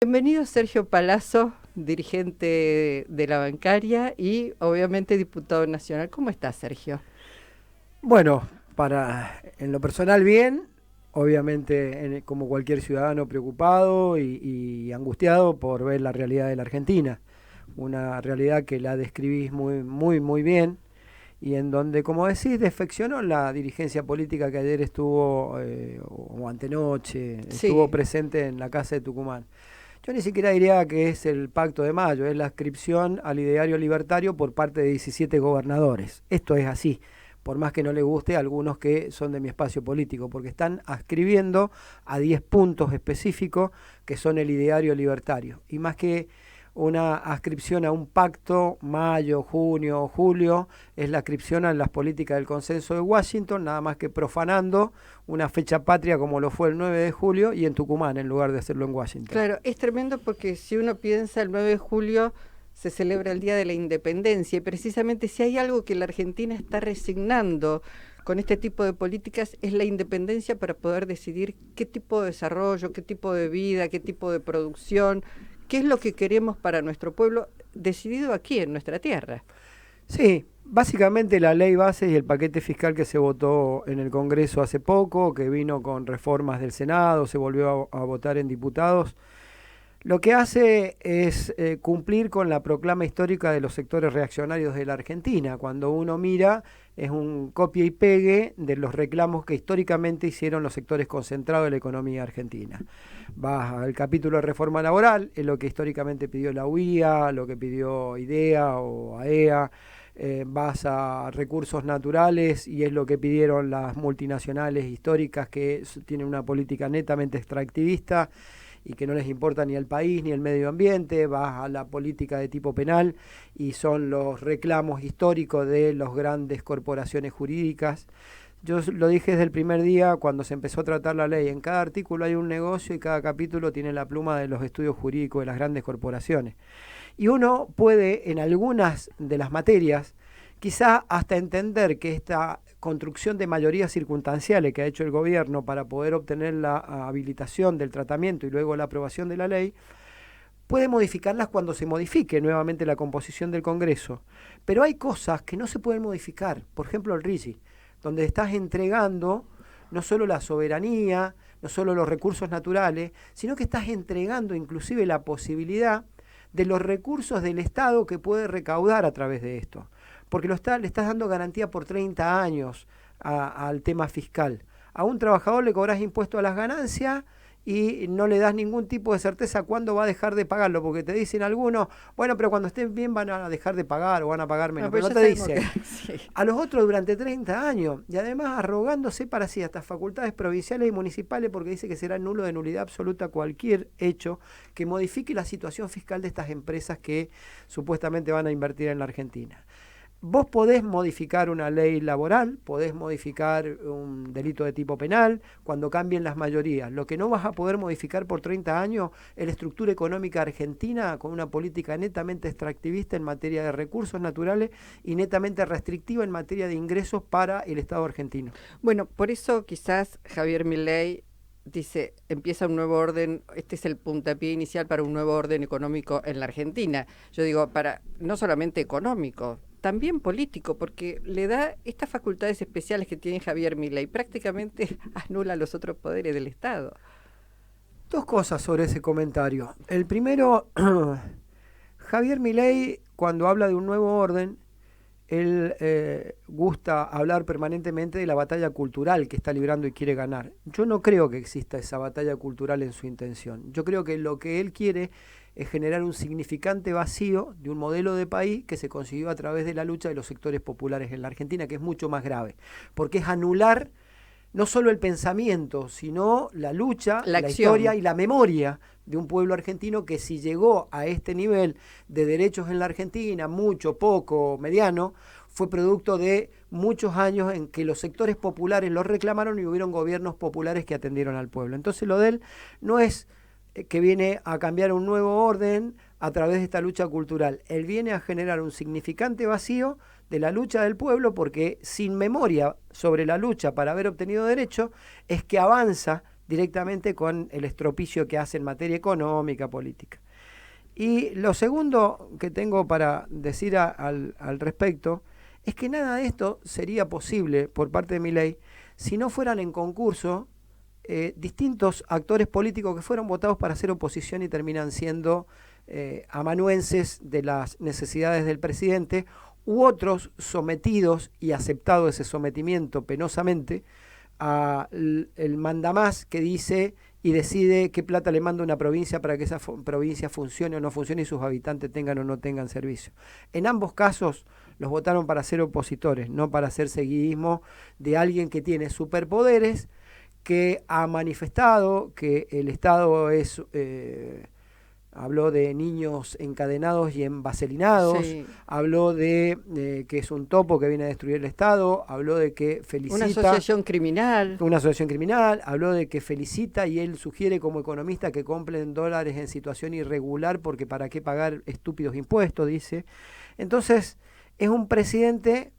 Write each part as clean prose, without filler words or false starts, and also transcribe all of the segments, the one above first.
Bienvenido Sergio Palazzo, dirigente de la bancaria y obviamente diputado nacional. ¿Cómo estás, Sergio? Bueno, en lo personal bien, obviamente como cualquier ciudadano preocupado y angustiado por ver la realidad de la Argentina, una realidad que la describís muy bien y en donde, como decís, defeccionó la dirigencia política que ayer estuvo, o antenoche, estuvo Sí, presente en la Casa de Tucumán. Yo ni siquiera diría que es el Pacto de Mayo, es la adscripción al ideario libertario por parte de 17 gobernadores. Esto es así, por más que no le guste a algunos que son de mi espacio político, porque están adscribiendo a 10 puntos específicos que son el ideario libertario. Y más que una adscripción a un pacto, mayo, junio, julio, es la adscripción a las políticas del consenso de Washington, nada más que profanando una fecha patria como lo fue el 9 de julio y en Tucumán en lugar de hacerlo en Washington. claro, es tremendo porque si uno piensa el 9 de julio se celebra el Día de la Independencia y precisamente si hay algo que la Argentina está resignando con este tipo de políticas es la independencia para poder decidir qué tipo de desarrollo, qué tipo de vida, qué tipo de producción, qué es lo que queremos para nuestro pueblo decidido aquí en nuestra tierra. Sí, básicamente la ley base y el paquete fiscal que se votó en el Congreso hace poco, que vino con reformas del Senado, se volvió a votar en diputados, lo que hace es cumplir con la proclama histórica de los sectores reaccionarios de la Argentina. Cuando uno mira, es un copia y pegue de los reclamos que históricamente hicieron los sectores concentrados de la economía argentina. Vas al capítulo de reforma laboral, es lo que históricamente pidió la UIA, lo que pidió IDEA o AEA. Vas a recursos naturales y es lo que pidieron las multinacionales históricas que tienen una política netamente extractivista y que no les importa ni el país ni el medio ambiente. Vas a la política de tipo penal y son los reclamos históricos de las grandes corporaciones jurídicas. Yo lo dije desde el primer día cuando se empezó a tratar la ley. En cada artículo hay un negocio y cada capítulo tiene la pluma de los estudios jurídicos de las grandes corporaciones. Y uno puede, en algunas de las materias, quizá hasta entender que esta construcción de mayorías circunstanciales que ha hecho el gobierno para poder obtener la habilitación del tratamiento y luego la aprobación de la ley, puede modificarlas cuando se modifique nuevamente la composición del Congreso. Pero hay cosas que no se pueden modificar, por ejemplo el RIGI, donde estás entregando no solo la soberanía, no solo los recursos naturales, sino que estás entregando inclusive la posibilidad de los recursos del Estado que puede recaudar a través de esto. Porque le estás dando garantía por 30 años al tema fiscal. A un trabajador le cobras impuesto a las ganancias y no le das ningún tipo de certeza cuándo va a dejar de pagarlo, porque te dicen algunos, bueno, pero cuando estén bien van a dejar de pagar o van a pagar menos, No, pero pero no ya te sabemos que dicen. sí. A los otros durante 30 años y además arrogándose para sí hasta facultades provinciales y municipales porque dice que será nulo de nulidad absoluta cualquier hecho que modifique la situación fiscal de estas empresas que supuestamente van a invertir en la Argentina. Vos podés modificar una ley laboral, podés modificar un delito de tipo penal cuando cambien las mayorías. Lo que no vas a poder modificar por 30 años es la estructura económica argentina con una política netamente extractivista en materia de recursos naturales y netamente restrictiva en materia de ingresos para el Estado argentino. Bueno, por eso quizás Javier Milei dice, empieza un nuevo orden, este es el puntapié inicial para un nuevo orden económico en la Argentina. Yo digo, para no solamente económico, también político, porque le da estas facultades especiales que tiene Javier Milei, prácticamente anula los otros poderes del Estado. Dos cosas sobre ese comentario. El primero, Javier Milei, cuando habla de un nuevo orden, él gusta hablar permanentemente de la batalla cultural que está librando y quiere ganar. Yo no creo que exista esa batalla cultural en su intención. Yo creo que lo que él quiere es generar un significante vacío de un modelo de país que se consiguió a través de la lucha de los sectores populares en la Argentina, que es mucho más grave, porque es anular no solo el pensamiento, sino la lucha, La la historia acción. y la memoria de un pueblo argentino que si llegó a este nivel de derechos en la Argentina, mucho, poco, mediano, fue producto de muchos años en que los sectores populares los reclamaron y hubieron gobiernos populares que atendieron al pueblo. Entonces lo de él no es que viene a cambiar un nuevo orden a través de esta lucha cultural. Él viene a generar un significante vacío de la lucha del pueblo porque sin memoria sobre la lucha para haber obtenido derechos es que avanza directamente con el estropicio que hace en materia económica, política. Y lo segundo que tengo para decir al respecto es que nada de esto sería posible por parte de Milei si no fueran en concurso distintos actores políticos que fueron votados para hacer oposición y terminan siendo amanuenses de las necesidades del presidente, u otros sometidos y aceptado ese sometimiento penosamente al mandamás que dice y decide qué plata le manda una provincia para que esa provincia funcione o no funcione y sus habitantes tengan o no tengan servicio. En ambos casos los votaron para ser opositores, no para hacer seguidismo de alguien que tiene superpoderes, que ha manifestado que el Estado es... habló de niños encadenados y envaselinados, sí. Habló de que es un topo que viene a destruir el Estado, habló de que felicita... Una asociación criminal. Una asociación criminal, habló de que felicita y él sugiere como economista que compren dólares en situación irregular porque para qué pagar estúpidos impuestos, dice. Entonces, es un presidente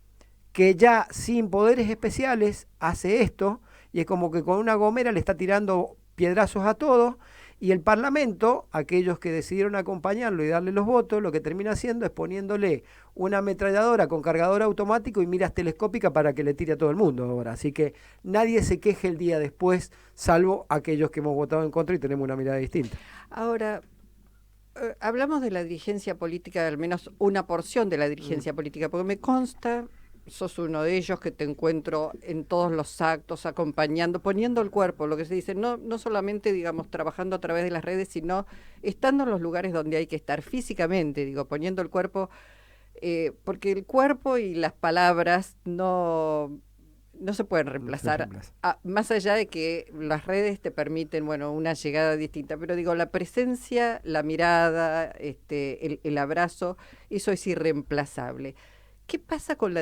que ya sin poderes especiales hace esto y es como que con una gomera le está tirando piedrazos a todos. Y el Parlamento, aquellos que decidieron acompañarlo y darle los votos, lo que termina haciendo es poniéndole una ametralladora con cargador automático y miras telescópica para que le tire a todo el mundo ahora. Así que nadie se queje el día después, salvo aquellos que hemos votado en contra y tenemos una mirada distinta. Ahora, hablamos de la dirigencia política, al menos una porción de la dirigencia política, porque me consta... Sos uno de ellos que te encuentro en todos los actos, acompañando, poniendo el cuerpo, lo que se dice, no solamente, digamos, trabajando a través de las redes, sino estando en los lugares donde hay que estar físicamente, digo, poniendo el cuerpo, porque el cuerpo y las palabras no se pueden reemplazar, más allá de que las redes te permiten, bueno, una llegada distinta, pero digo, la presencia, la mirada, el abrazo, eso es irreemplazable. ¿Qué pasa con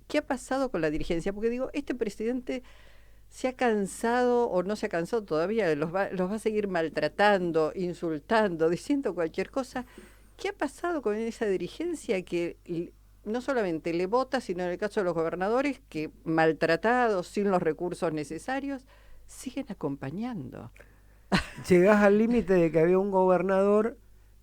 ¿Qué ha pasado con la dirigencia? Porque digo, este presidente se ha cansado o no se ha cansado todavía, los va a seguir maltratando, insultando, diciendo cualquier cosa. ¿Qué ha pasado con esa dirigencia que no solamente le vota, sino en el caso de los gobernadores, que maltratados, sin los recursos necesarios, siguen acompañando? Llegás al límite de que había un gobernador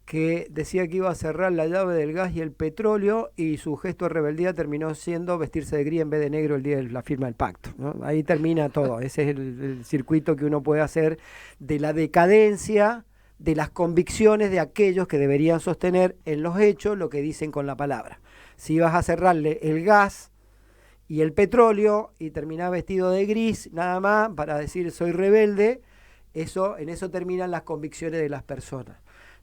que decía que iba a cerrar la llave del gas y el petróleo y su gesto de rebeldía terminó siendo vestirse de gris en vez de negro el día de la firma del pacto, ¿no? Ahí termina todo, ese es el circuito que uno puede hacer de la decadencia, de las convicciones de aquellos que deberían sostener en los hechos lo que dicen con la palabra. Si vas a cerrarle el gas y el petróleo y terminás vestido de gris nada más para decir soy rebelde, en eso terminan las convicciones de las personas.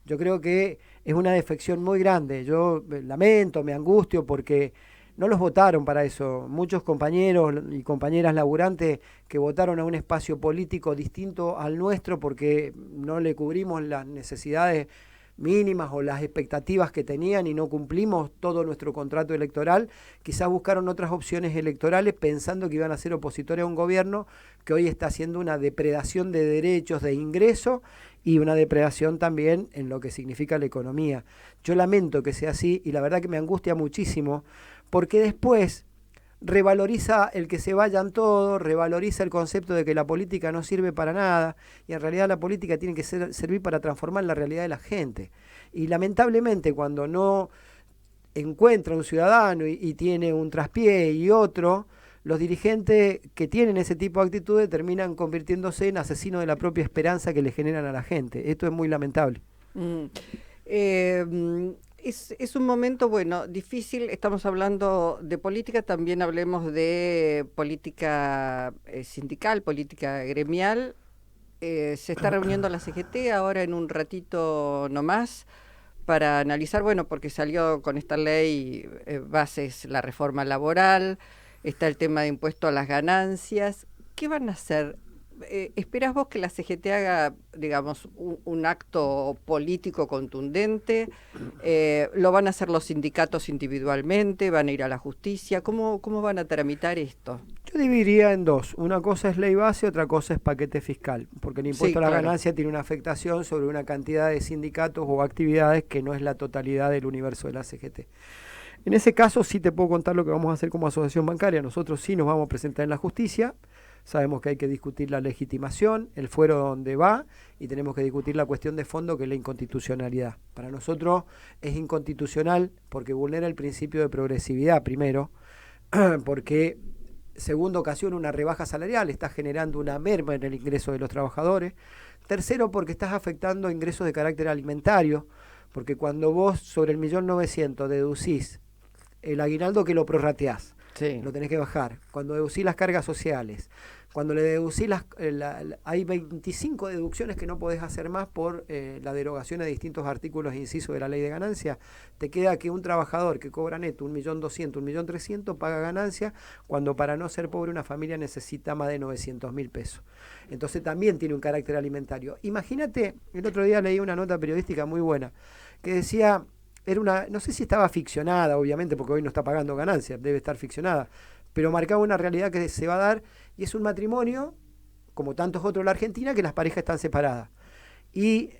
Yo creo que es una defección muy grande. Yo lamento, me angustio porque no los votaron para eso. Muchos compañeros y compañeras laburantes que votaron a un espacio político distinto al nuestro porque no le cubrimos las necesidades mínimas o las expectativas que tenían y no cumplimos todo nuestro contrato electoral, quizás buscaron otras opciones electorales pensando que iban a ser opositores a un gobierno que hoy está haciendo una depredación de derechos de ingreso y una depredación también en lo que significa la economía. Yo lamento que sea así y la verdad que me angustia muchísimo porque después revaloriza el que se vayan todos, revaloriza el concepto de que la política no sirve para nada y en realidad la política tiene que servir para transformar la realidad de la gente. Y lamentablemente cuando no encuentra un ciudadano y tiene un traspié y otro, los dirigentes que tienen ese tipo de actitudes terminan convirtiéndose en asesinos de la propia esperanza que le generan a la gente. Esto es muy lamentable. Es un momento, bueno, difícil. Estamos hablando de política, también hablemos de política sindical, política gremial. Se está reuniendo la CGT ahora en un ratito nomás para analizar, bueno, porque salió con esta ley bases la reforma laboral, está el tema de impuesto a las ganancias. ¿Qué van a hacer? ¿Esperás vos que la CGT haga, digamos, un acto político contundente? ¿Lo van a hacer los sindicatos individualmente? ¿Van a ir a la justicia? ¿Cómo van a tramitar esto? Yo dividiría en dos. Una cosa es ley base, otra cosa es paquete fiscal, porque el impuesto a la ganancia tiene una afectación sobre una cantidad de sindicatos o actividades que no es la totalidad del universo de la CGT. En ese caso sí te puedo contar lo que vamos a hacer como asociación bancaria. Nosotros sí nos vamos a presentar en la justicia. sabemos que hay que discutir la legitimación, el fuero donde va, y tenemos que discutir la cuestión de fondo, que es la inconstitucionalidad. Para nosotros es inconstitucional porque vulnera el principio de progresividad, primero, porque segundo, ocasiona una rebaja salarial, estás generando una merma en el ingreso de los trabajadores. Tercero, porque estás afectando ingresos de carácter alimentario, porque cuando vos sobre el 1.900.000 deducís el aguinaldo que lo prorrateás, sí, lo tenés que bajar. Cuando deducís las cargas sociales, cuando le deducís hay 25 deducciones que no podés hacer más por la derogación de distintos artículos e incisos de la ley de ganancia, te queda que un trabajador que cobra neto 1.200.000, 1.300.000 paga ganancia, cuando para no ser pobre una familia necesita más de 900.000 pesos. Entonces también tiene un carácter alimentario. Imagínate, el otro día leí una nota periodística muy buena que decía, no sé si estaba ficcionada, obviamente, porque hoy no está pagando ganancias, debe estar ficcionada, pero marcaba una realidad que se va a dar, y es un matrimonio, como tantos otros en la Argentina, que las parejas están separadas. Y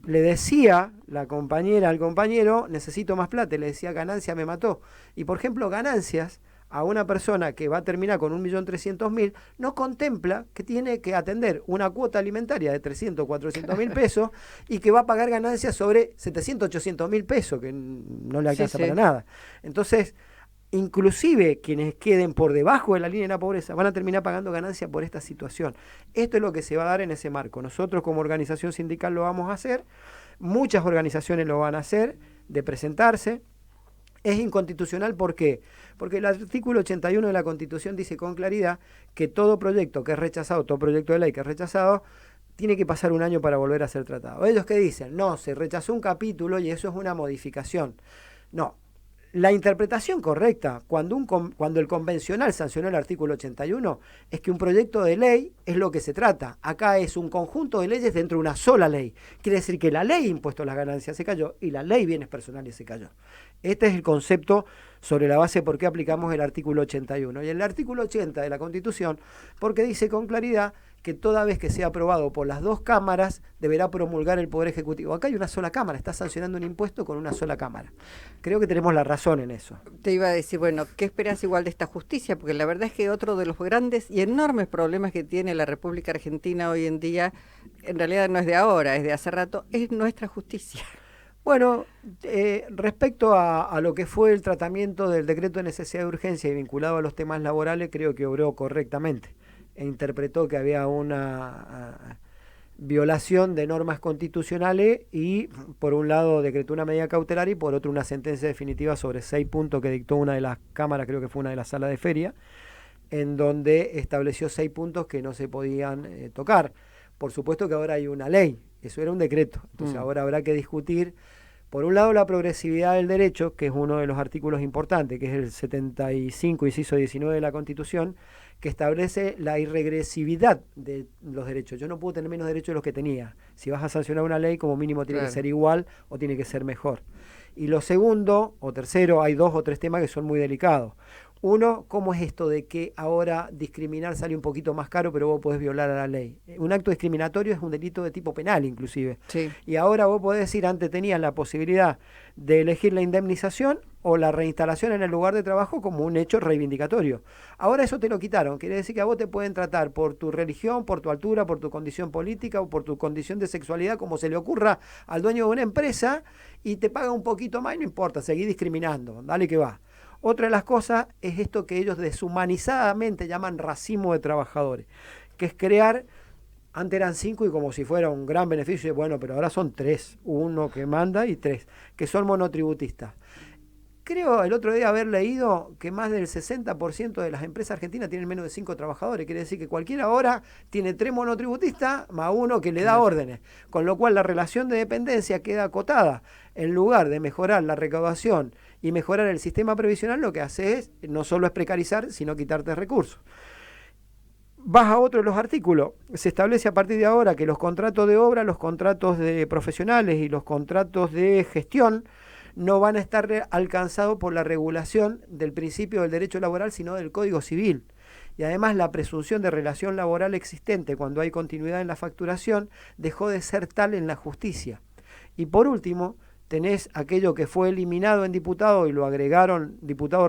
le decía la compañera al compañero, necesito más plata, y le decía, ganancia me mató. Y por ejemplo, ganancias a una persona que va a terminar con 1.300.000, no contempla que tiene que atender una cuota alimentaria de 300, 400.000 pesos y que va a pagar ganancias sobre 700, 800.000 pesos, que no le alcanza para nada. Entonces, inclusive quienes queden por debajo de la línea de la pobreza van a terminar pagando ganancias por esta situación. Esto es lo que se va a dar en ese marco. Nosotros como organización sindical lo vamos a hacer, muchas organizaciones lo van a hacer, de presentarse. Es inconstitucional, ¿por qué? Porque el artículo 81 de la Constitución dice con claridad que todo proyecto que es rechazado, todo proyecto de ley que es rechazado, tiene que pasar un año para volver a ser tratado. Ellos que dicen, no, se rechazó un capítulo y eso es una modificación. No. La interpretación correcta, cuando el convencional sancionó el artículo 81, es que un proyecto de ley es lo que se trata. Acá es un conjunto de leyes dentro de una sola ley. Quiere decir que la ley impuesto a las ganancias se cayó y la ley bienes personales se cayó. Este es el concepto sobre la base de por qué aplicamos el artículo 81. Y el artículo 80 de la Constitución, porque dice con claridad que toda vez que sea aprobado por las dos cámaras, deberá promulgar el Poder Ejecutivo. Acá hay una sola cámara, está sancionando un impuesto con una sola cámara. Creo que tenemos la razón en eso. Te iba a decir, bueno, ¿qué esperás igual de esta justicia? Porque la verdad es que otro de los grandes y enormes problemas que tiene la República Argentina hoy en día, en realidad no es de ahora, es de hace rato, es nuestra justicia. Bueno, respecto a lo que fue el tratamiento del decreto de necesidad de urgencia y vinculado a los temas laborales, creo que obró correctamente. E interpretó que había una violación de normas constitucionales y, por un lado, decretó una medida cautelar y, por otro, una sentencia definitiva sobre 6 puntos que dictó una de las cámaras, creo que fue una de las salas de feria, en donde estableció 6 puntos que no se podían tocar. Por supuesto que ahora hay una ley, eso era un decreto, entonces ahora habrá que discutir, por un lado, la progresividad del derecho, que es uno de los artículos importantes, que es el 75, inciso 19 de la Constitución, que establece la irregresividad de los derechos. Yo no puedo tener menos derechos de los que tenía. Si vas a sancionar una ley, como mínimo tiene que ser igual o tiene que ser mejor. Y lo segundo, o tercero, hay 2 o 3 temas que son muy delicados. Uno, ¿cómo es esto de que ahora discriminar sale un poquito más caro, pero vos podés violar a la ley? Un acto discriminatorio es un delito de tipo penal, inclusive. Sí. Y ahora vos podés decir, antes tenías la posibilidad de elegir la indemnización o la reinstalación en el lugar de trabajo como un hecho reivindicatorio. Ahora eso te lo quitaron. Quiere decir que a vos te pueden tratar por tu religión, por tu altura, por tu condición política o por tu condición de sexualidad, como se le ocurra al dueño de una empresa, y te paga un poquito más y no importa, seguí discriminando, dale que va. Otra de las cosas es esto que ellos deshumanizadamente llaman racismo de trabajadores, que es crear, antes eran 5 y como si fuera un gran beneficio, bueno, pero ahora son 3, 1 que manda y 3, que son monotributistas. Creo el otro día haber leído que más del 60% de las empresas argentinas tienen menos de 5 trabajadores. Quiere decir que cualquiera ahora tiene 3 monotributistas más 1 que le da órdenes. Con lo cual la relación de dependencia queda acotada. En lugar de mejorar la recaudación y mejorar el sistema previsional, lo que hace es no solo es precarizar, sino quitarte recursos. Vas a otro de los artículos. Se establece a partir de ahora que los contratos de obra, los contratos de profesionales y los contratos de gestión no van a estar alcanzados por la regulación del principio del derecho laboral, sino del Código Civil. Y además la presunción de relación laboral existente cuando hay continuidad en la facturación dejó de ser tal en la justicia. Y por último, tenés aquello que fue eliminado en diputados y lo agregaron diputados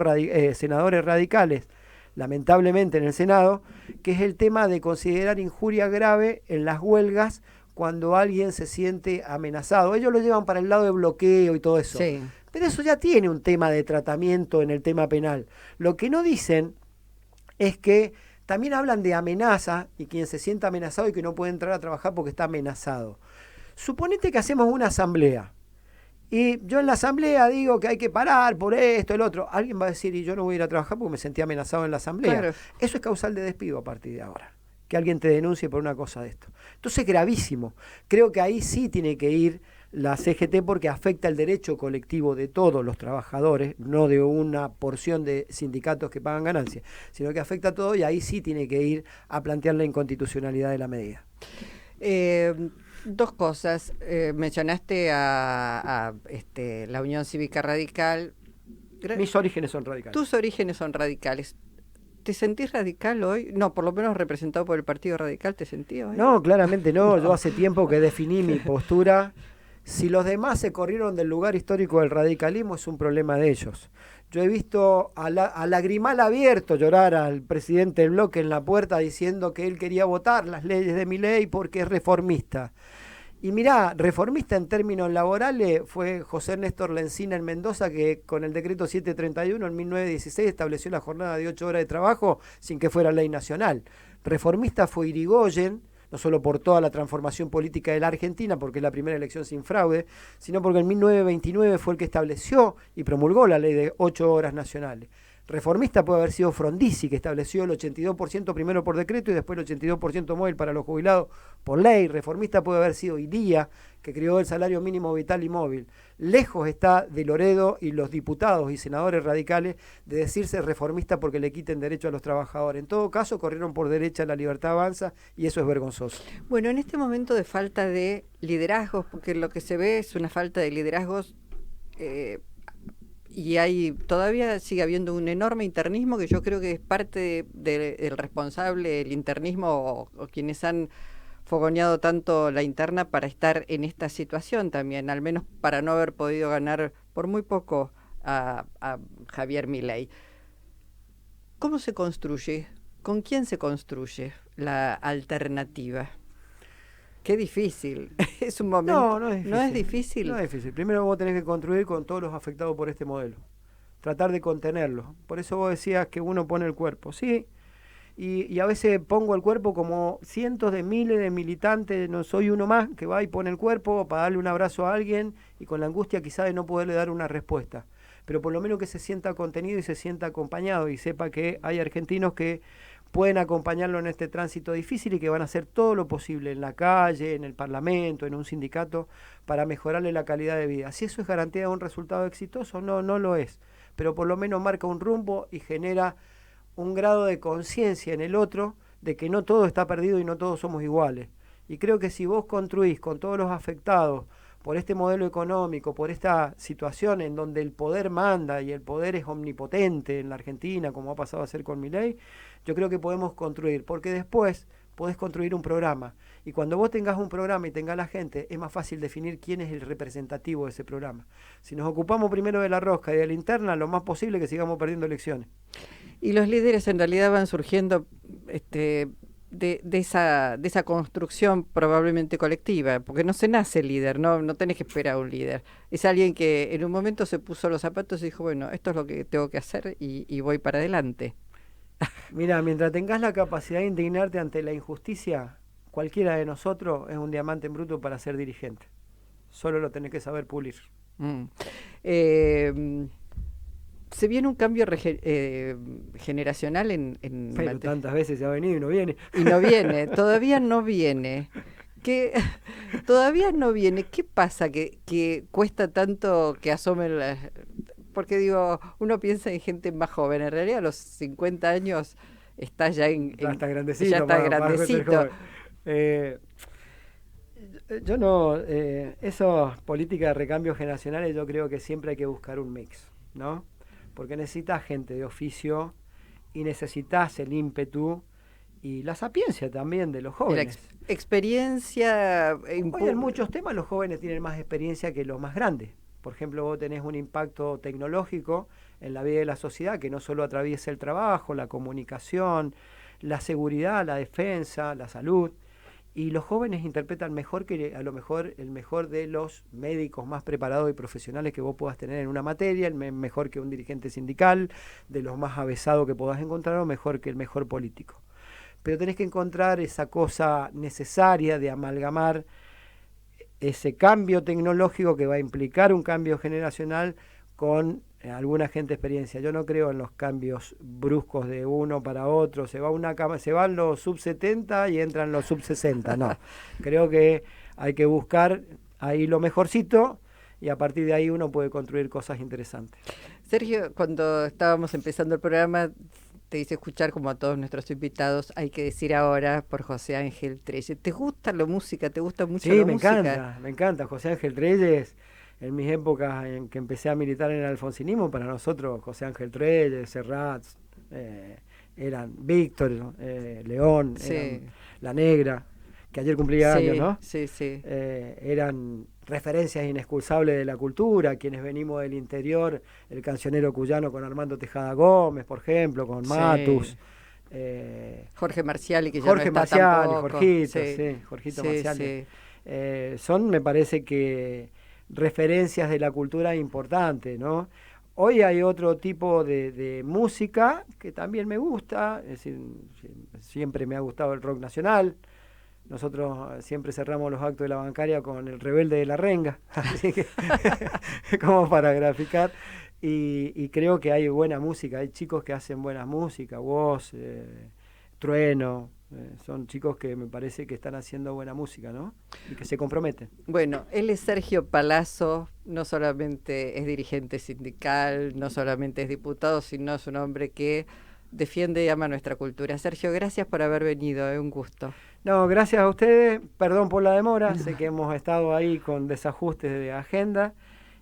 senadores radicales lamentablemente en el Senado, que es el tema de considerar injuria grave en las huelgas cuando alguien se siente amenazado. Ellos lo llevan para el lado de bloqueo y todo eso. Sí. Pero eso ya tiene un tema de tratamiento en el tema penal. Lo que no dicen es que también hablan de amenaza y quien se sienta amenazado y que no puede entrar a trabajar porque está amenazado. Suponete que hacemos una asamblea y yo en la asamblea digo que hay que parar por esto, el otro. Alguien va a decir, y yo no voy a ir a trabajar porque me sentí amenazado en la asamblea. Claro. Eso es causal de despido a partir de ahora. Que alguien te denuncie por una cosa de esto. Entonces, gravísimo. Creo que ahí sí tiene que ir la CGT porque afecta el derecho colectivo de todos los trabajadores, no de una porción de sindicatos que pagan ganancias, sino que afecta a todo y ahí sí tiene que ir a plantear la inconstitucionalidad de la medida. Dos cosas. Mencionaste a la Unión Cívica Radical. Mis orígenes son radicales. Tus orígenes son radicales. ¿Te sentís radical hoy? No, por lo menos representado por el Partido Radical, ¿te sentís hoy? No, claramente no. Yo hace tiempo que definí mi postura. Si los demás se corrieron del lugar histórico del radicalismo, es un problema de ellos. Yo he visto a Lagrimal abierto llorar al presidente del bloque en la puerta diciendo que él quería votar las leyes de Milei porque es reformista. Y mirá, reformista en términos laborales fue José Néstor Lencina en Mendoza, que con el decreto 731 en 1916 estableció la jornada de 8 horas de trabajo sin que fuera ley nacional. Reformista fue Irigoyen, no solo por toda la transformación política de la Argentina, porque es la primera elección sin fraude, sino porque en 1929 fue el que estableció y promulgó la ley de 8 horas nacionales. Reformista puede haber sido Frondizi, que estableció el 82% primero por decreto y después el 82% móvil para los jubilados por ley. Reformista puede haber sido Ilía, que creó el salario mínimo vital y móvil. Lejos está de Loredo y los diputados y senadores radicales de decirse reformista porque le quiten derecho a los trabajadores. En todo caso, corrieron por derecha La Libertad Avanza y eso es vergonzoso. Bueno, en este momento de falta de liderazgos, porque lo que se ve es una falta de liderazgos, y todavía sigue habiendo un enorme internismo que yo creo que es parte del responsable, el internismo o quienes han fogoneado tanto la interna para estar en esta situación también, al menos para no haber podido ganar por muy poco a Javier Milei. ¿Cómo se construye? ¿Con quién se construye la alternativa? Qué difícil. Es un momento. No es difícil. ¿No es difícil? No es difícil. Primero vos tenés que construir con todos los afectados por este modelo. Tratar de contenerlos. Por eso vos decías que uno pone el cuerpo. Sí, y a veces pongo el cuerpo como cientos de miles de militantes, no soy uno más que va y pone el cuerpo para darle un abrazo a alguien y con la angustia quizá de no poderle dar una respuesta. Pero por lo menos que se sienta contenido y se sienta acompañado y sepa que hay argentinos que pueden acompañarlo en este tránsito difícil y que van a hacer todo lo posible en la calle, en el Parlamento, en un sindicato, para mejorarle la calidad de vida. Si eso es garantía de un resultado exitoso, no lo es, pero por lo menos marca un rumbo y genera un grado de conciencia en el otro de que no todo está perdido y no todos somos iguales. Y creo que si vos construís con todos los afectados por este modelo económico, por esta situación en donde el poder manda y el poder es omnipotente en la Argentina, como ha pasado a ser con Milei, yo creo que podemos construir, porque después podés construir un programa. Y cuando vos tengas un programa y tengas la gente, es más fácil definir quién es el representativo de ese programa. Si nos ocupamos primero de la rosca y de la interna, lo más posible es que sigamos perdiendo elecciones. Y los líderes en realidad van surgiendo de esa construcción probablemente colectiva, porque no se nace líder, no tenés que esperar a un líder. Es alguien que en un momento se puso los zapatos y dijo, bueno, esto es lo que tengo que hacer y voy para adelante. Mira, mientras tengas la capacidad de indignarte ante la injusticia, cualquiera de nosotros es un diamante en bruto para ser dirigente. Solo lo tenés que saber pulir. Se viene un cambio generacional en pero tantas veces se ha venido y no viene. Y no viene, todavía no viene. Todavía no viene. ¿Qué pasa que cuesta tanto que asomen las... Porque digo, uno piensa en gente más joven, en realidad a los 50 años está ya ya está grandecito. Ya está grandecito. Yo no, esas políticas de recambios generacionales yo creo que siempre hay que buscar un mix, ¿no? Porque necesitas gente de oficio y necesitas el ímpetu y la sapiencia también de los jóvenes. Experiencia... Hoy en muchos temas los jóvenes tienen más experiencia que los más grandes. Por ejemplo, vos tenés un impacto tecnológico en la vida de la sociedad que no solo atraviesa el trabajo, la comunicación, la seguridad, la defensa, la salud, y los jóvenes interpretan mejor que a lo mejor el mejor de los médicos más preparados y profesionales que vos puedas tener en una materia, mejor que un dirigente sindical, de los más avesados que podás encontrar, o mejor que el mejor político. Pero tenés que encontrar esa cosa necesaria de amalgamar ese cambio tecnológico que va a implicar un cambio generacional con alguna gente de experiencia. Yo no creo en los cambios bruscos de uno para otro, se van los sub 70 y entran los sub 60, no. Creo que hay que buscar ahí lo mejorcito y a partir de ahí uno puede construir cosas interesantes. Sergio, cuando estábamos empezando el programa, te hice escuchar, como a todos nuestros invitados, hay que decir ahora, por José Ángel Trelles. ¿Te gusta la música? ¿Te gusta mucho la música? Sí, me encanta. José Ángel Trelles, en mis épocas en que empecé a militar en el alfonsinismo, para nosotros José Ángel Trelles, Serrat, eran Víctor, León, sí. Eran La Negra, que ayer cumplía años, ¿no? Sí, sí. Eran referencias inexcusables de la cultura, quienes venimos del interior, el cancionero cuyano con Armando Tejada Gómez, por ejemplo, con Matus. Jorge Marciali, que ya Jorge no está Marciali, tampoco. Jorgito, Jorgito Marciali. Sí. Son, me parece que, referencias de la cultura importantes, ¿no? Hoy hay otro tipo de música que también me gusta, es decir, siempre me ha gustado el rock nacional. Nosotros siempre cerramos los actos de la bancaria con El Rebelde de la Renga, así que como para graficar. Y creo que hay buena música, hay chicos que hacen buena música, Woz, Trueno, son chicos que me parece que están haciendo buena música, ¿no? Y que se comprometen. Bueno, él es Sergio Palazzo, no solamente es dirigente sindical, no solamente es diputado, sino es un hombre que defiende y ama nuestra cultura. Sergio, gracias por haber venido, es un gusto. No, gracias a ustedes, perdón por la demora, sé que hemos estado ahí con desajustes de agenda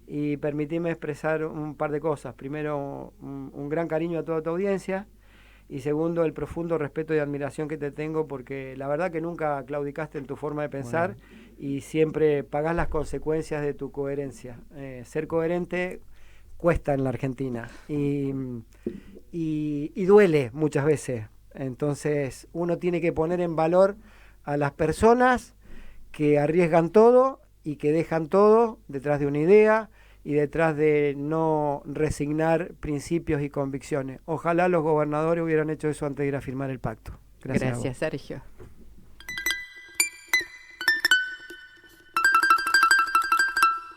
y permitime expresar un par de cosas. Primero, un gran cariño a toda tu audiencia y segundo, el profundo respeto y admiración que te tengo porque la verdad que nunca claudicaste en tu forma de pensar y siempre pagás las consecuencias de tu coherencia. Ser coherente cuesta en la Argentina y duele muchas veces. Entonces uno tiene que poner en valor a las personas que arriesgan todo y que dejan todo detrás de una idea y detrás de no resignar principios y convicciones. Ojalá los gobernadores hubieran hecho eso antes de ir a firmar el pacto. Gracias Sergio.